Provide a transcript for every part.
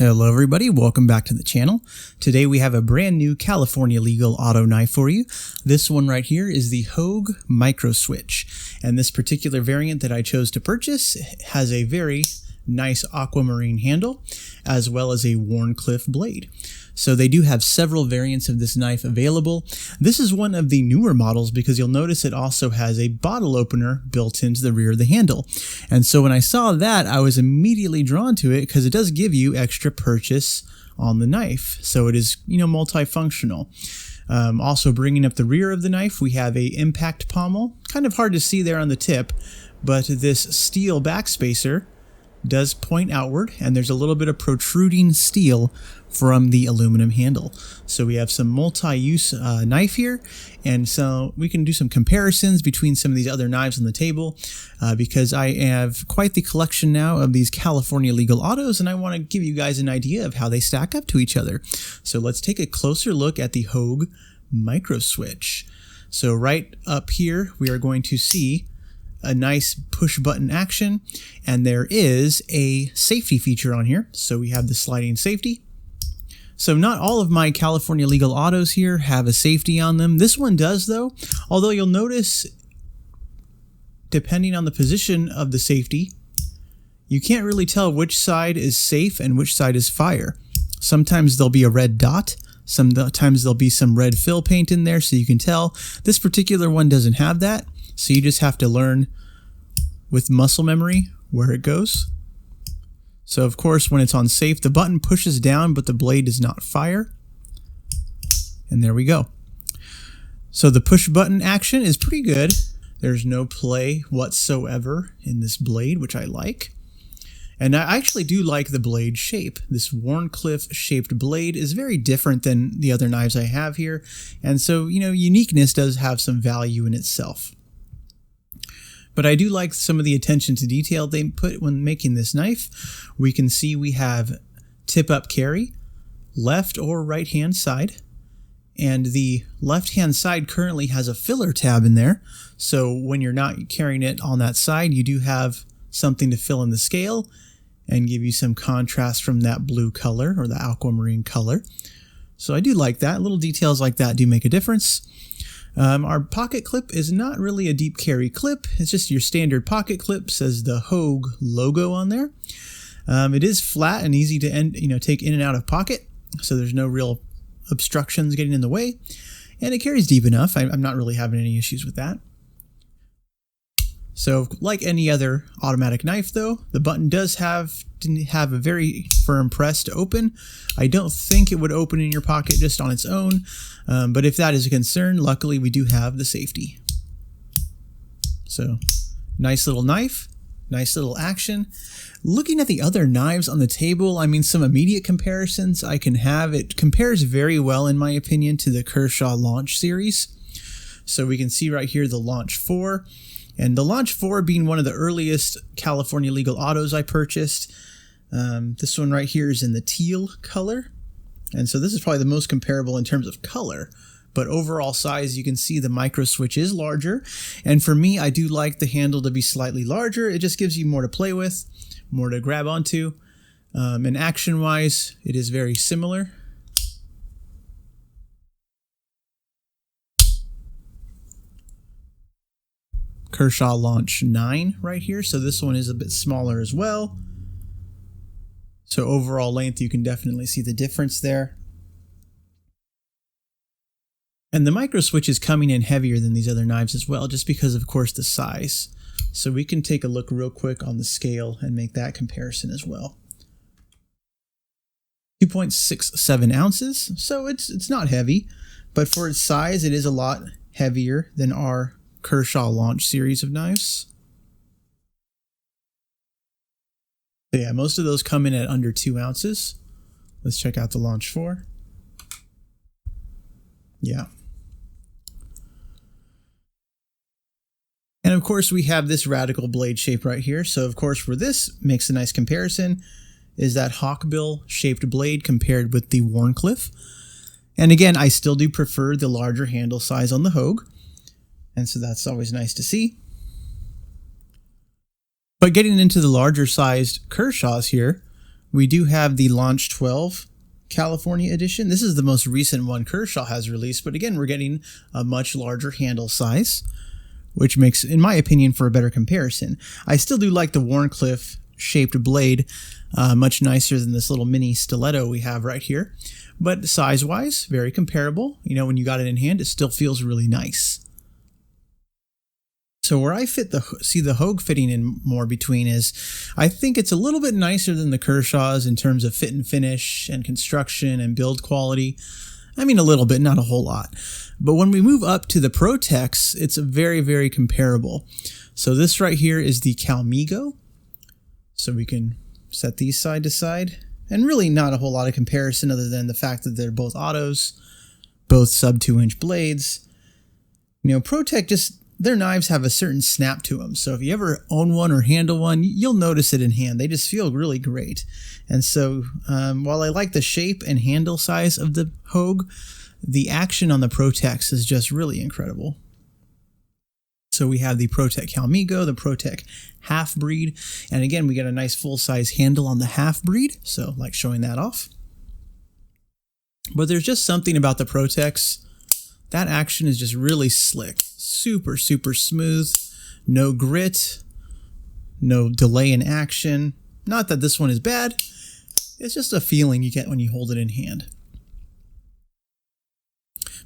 Hello everybody, welcome back to the channel. Today we have a brand new California legal auto knife for you. This one right here is the Hogue Microswitch, and this particular variant that I chose to purchase has a very nice aquamarine handle as well as a Wharncliffe blade. So they do have several variants of this knife available. This is one of the newer models because you'll notice it also has a bottle opener built into the rear of the handle. And so when I saw that, I was immediately drawn to it because it does give you extra purchase on the knife. So it is, multifunctional. Also bringing up the rear of the knife, we have a impact pommel. Kind of hard to see there on the tip, but this steel backspacer does point outward, and there's a little bit of protruding steel from the aluminum handle. So we have some multi-use knife here, and so we can do some comparisons between some of these other knives on the table because I have quite the collection now of these California legal autos, and I want to give you guys an idea of how they stack up to each other. So let's take a closer look at the Hogue Microswitch. So right up here we are going to see a nice push button action, and there is a safety feature on here. So we have the sliding safety. So not all of my California legal autos here have a safety on them. This one does though, although you'll notice depending on the position of the safety, you can't really tell which side is safe and which side is fire. Sometimes there'll be a red dot. Sometimes there'll be some red fill paint in there so you can tell. This particular one doesn't have that. So you just have to learn with muscle memory where it goes. So of course, when it's on safe, the button pushes down, but the blade does not fire. And there we go. So the push button action is pretty good. There's no play whatsoever in this blade, which I like. And I actually do like the blade shape. This Wharncliffe shaped blade is very different than the other knives I have here. And so, uniqueness does have some value in itself. But I do like some of the attention to detail they put when making this knife. We can see we have tip up carry, left or right hand side. And the left hand side currently has a filler tab in there. So when you're not carrying it on that side, you do have something to fill in the scale and give you some contrast from that blue color or the aquamarine color. So I do like that. Little details like that do make a difference. Our pocket clip is not really a deep carry clip. It's just your standard pocket clip. Says the Hogue logo on there. It is flat and easy to take in and out of pocket, so there's no real obstructions getting in the way, and it carries deep enough. I'm not really having any issues with that. So like any other automatic knife though, the button does have a very firm press to open. I don't think it would open in your pocket just on its own, but if that is a concern, luckily we do have the safety. So nice little knife, nice little action. Looking at the other knives on the table, some immediate comparisons I can have. It compares very well in my opinion to the Kershaw Launch series. So we can see right here the Launch 4. And the Launch 4 being one of the earliest California legal autos I purchased. This one right here is in the teal color. And so this is probably the most comparable in terms of color. But overall size, you can see the Microswitch is larger. And for me, I do like the handle to be slightly larger. It just gives you more to play with, more to grab onto. And action-wise, it is very similar. Kershaw Launch 9 right here. So this one is a bit smaller as well. So overall length, you can definitely see the difference there. And the Microswitch is coming in heavier than these other knives as well, just because of course the size. So we can take a look real quick on the scale and make that comparison as well. 2.67 ounces. So it's not heavy, but for its size, it is a lot heavier than our Kershaw Launch series of knives. So yeah, most of those come in at under 2 ounces. Let's check out the Launch 4. Yeah. And of course we have this radical blade shape right here. So of course where this makes a nice comparison is that hawkbill shaped blade compared with the Wharncliffe. And again, I still do prefer the larger handle size on the Hogue. And so that's always nice to see. But getting into the larger sized Kershaws here, We do have the Launch 12 California edition. This is the most recent one Kershaw has released, but again, we're getting a much larger handle size, which makes, in my opinion, for a better comparison. I still do like the Wharncliffe shaped blade, much nicer than this little mini stiletto we have right here. But size-wise, very comparable. You know, when you got it in hand, it still feels really nice. So where I see the Hogue fitting in more between is, I think it's a little bit nicer than the Kershaw's in terms of fit and finish and construction and build quality. I mean, a little bit, not a whole lot. But when we move up to the Protex, it's very, very comparable. So this right here is the Calmigo. So we can set these side to side. And really not a whole lot of comparison other than the fact that they're both autos, both sub 2-inch blades. You know, Protec their knives have a certain snap to them. So if you ever own one or handle one, you'll notice it in hand. They just feel really great. And so while I like the shape and handle size of the Hogue, the action on the Protex is just really incredible. So we have the Protec Calmigo, the Protec Half-Breed, and again, we get a nice full-size handle on the Half-Breed, so like showing that off. But there's just something about the Protex. That action is just really slick. Super, super smooth. No grit. No delay in action. Not that this one is bad. It's just a feeling you get when you hold it in hand.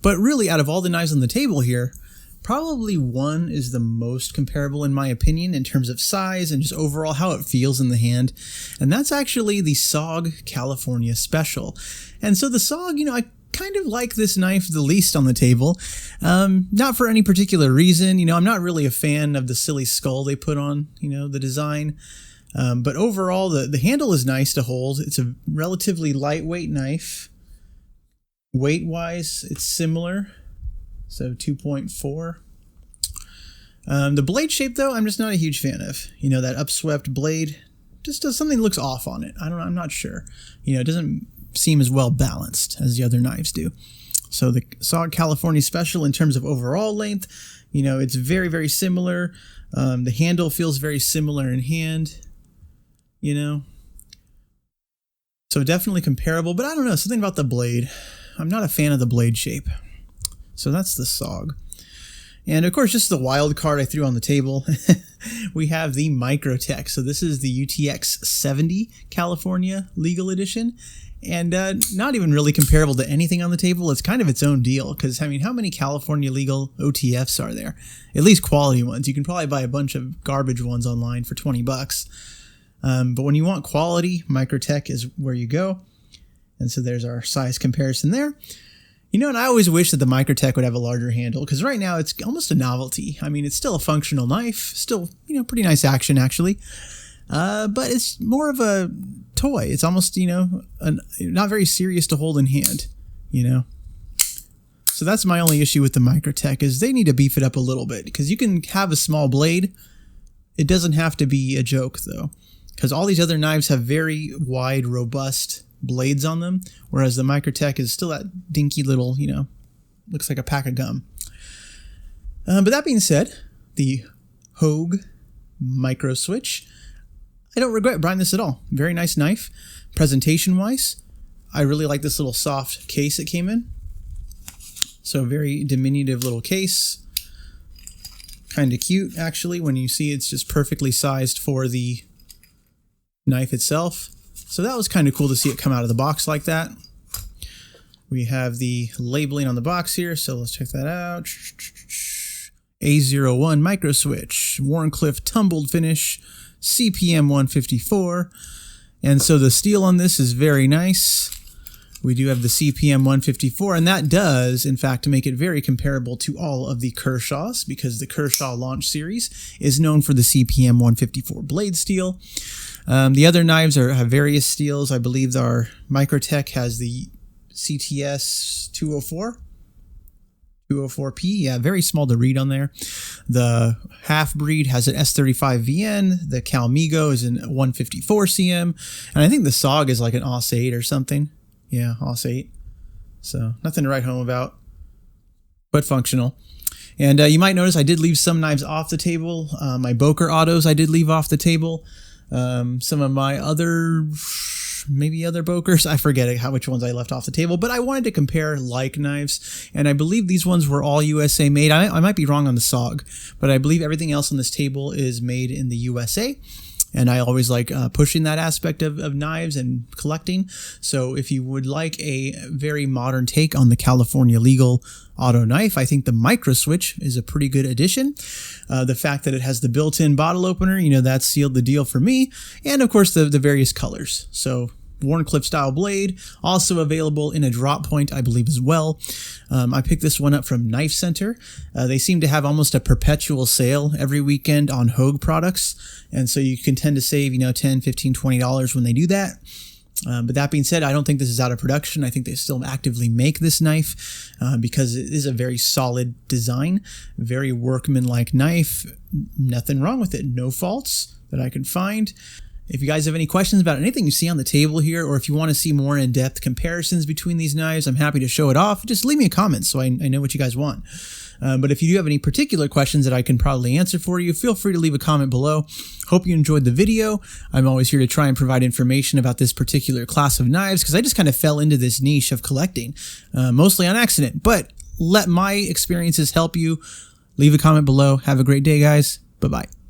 But really, out of all the knives on the table here, probably one is the most comparable in my opinion in terms of size and just overall how it feels in the hand. And that's actually the SOG California Special. And so the SOG, you know, I kind of like this knife the least on the table. Not for any particular reason. You know, I'm not really a fan of the silly skull they put on, you know, the design. But overall, the handle is nice to hold. It's a relatively lightweight knife. Weight-wise, it's similar. So 2.4. The blade shape, though, I'm just not a huge fan of. You know, that upswept blade just does something that looks off on it. I'm not sure. You know, it doesn't seem as well balanced as the other knives do. So the SOG California Special, in terms of overall length, you know, it's very, very similar. The handle feels very similar in hand, you know. So definitely comparable, but I don't know, something about the blade. I'm not a fan of the blade shape. So that's the SOG. And of course, just the wild card I threw on the table, we have the Microtech. So this is the UTX 70 California Legal Edition. And not even really comparable to anything on the table. It's kind of its own deal. Because, I mean, how many California legal OTFs are there? At least quality ones. You can probably buy a bunch of garbage ones online for $20. But when you want quality, Microtech is where you go. And so there's our size comparison there. You know, and I always wish that the Microtech would have a larger handle, because right now it's almost a novelty. I mean, it's still a functional knife, still, you know, pretty nice action actually, but it's more of a toy. It's almost, you know, not very serious to hold in hand, you know. So that's my only issue with the Microtech, is they need to beef it up a little bit, because you can have a small blade. It doesn't have to be a joke though, because all these other knives have very wide, robust blades on them, whereas the Microtech is still that dinky little, you know, looks like a pack of gum. But that being said, the Hogue Microswitch, I don't regret buying this at all. Very nice knife. Presentation wise, I really like this little soft case it came in. So very diminutive little case. Kind of cute actually when you see it's just perfectly sized for the knife itself. So that was kind of cool to see it come out of the box like that. We have the labeling on the box here, so let's check that out. A01 Microswitch, Wharncliffe tumbled finish, CPM 154. And so the steel on this is very nice. We do have the CPM 154, and that does, in fact, make it very comparable to all of the Kershaws, because the Kershaw Launch Series is known for the CPM 154 blade steel. The other knives have various steels. I believe our Microtech has the CTS 204P. Yeah, very small to read on there. The Half-Breed has an S35VN. The Calmigo is an 154 CM. And I think the SOG is like an AUS 8 or something. Yeah, AUS 8. So nothing to write home about, but functional. And you might notice I did leave some knives off the table. My Boker autos I did leave off the table. Some of my other maybe other Bokers. I forget which ones I left off the table, but I wanted to compare like knives, and I believe these ones were all USA made. I might be wrong on the SOG, but I believe everything else on this table is made in the USA. And I always like pushing that aspect of knives and collecting. So if you would like a very modern take on the California legal auto knife, I think the Microswitch is a pretty good addition. The fact that it has the built-in bottle opener, you know, that sealed the deal for me. And of course the various colors. So Warncliffe style blade, also available in a drop point, I believe, as well. I picked this one up from Knife Center. They seem to have almost a perpetual sale every weekend on Hogue products, and so you can tend to save, you know, $10, $15, $20 when they do that. But that being said, I don't think this is out of production. I think they still actively make this knife because it is a very solid design, very workmanlike knife. Nothing wrong with it. No faults that I can find. If you guys have any questions about anything you see on the table here, or if you want to see more in-depth comparisons between these knives, I'm happy to show it off. Just leave me a comment so I know what you guys want. But if you do have any particular questions that I can probably answer for you, feel free to leave a comment below. Hope you enjoyed the video. I'm always here to try and provide information about this particular class of knives because I just kind of fell into this niche of collecting, mostly on accident. But let my experiences help you. Leave a comment below. Have a great day, guys. Bye-bye.